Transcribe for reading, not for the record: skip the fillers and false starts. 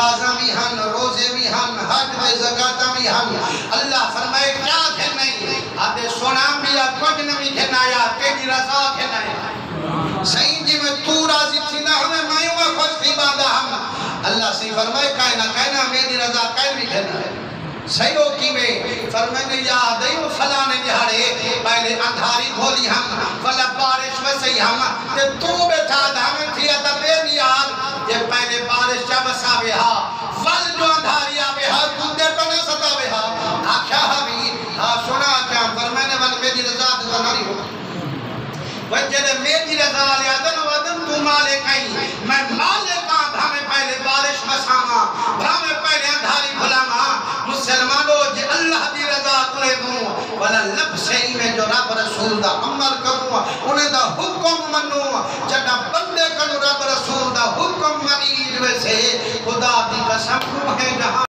نمازاں بھی ہن روزے بھی ہن حج تے زکاتاں بھی ہن اللہ فرمائے کیا کہ نہیں آدھے سونا بھی کچھ نہیں کھنایا تیری رضا کھنایا صحیح جی میں تو راضی تھی نہ ہمیں مائیوں میں خوش تھی باندھا ہم اللہ سے فرمائے کائنہ میری رضا کائن بھی کھنایا صحیح ہو کی میں فرمائے یاد ہے وہ فلانے جہارے پہلے اندھاری کھولی ہم فلا بارش میں صحیح ہم تے تو بیٹھا دھامن تھی اتا بے نیاد یہ پہلے بارش جب ساوے ہا فل جو اندھاری آوے ہا تو دے تو نہ ستاوے ہا آکھا بھی سنا کیا فرمائے ول میری رضا تو ناری ہو وجہ میری رضا لیا دن ودن تو مالک آئی میں مالک آن بھامے پہلے بارش مساما بھامے پہلے اندھاری بھلاما مسلمانوں جے اللہ دی رضا کنے دوں والا لب صحیح میں جو رب رسول دا عمل کروں انہیں دا حکم منوں جڑا بندے کنو رب رسول دا حکم منی ویسے خدا دی قسم ہے جہاں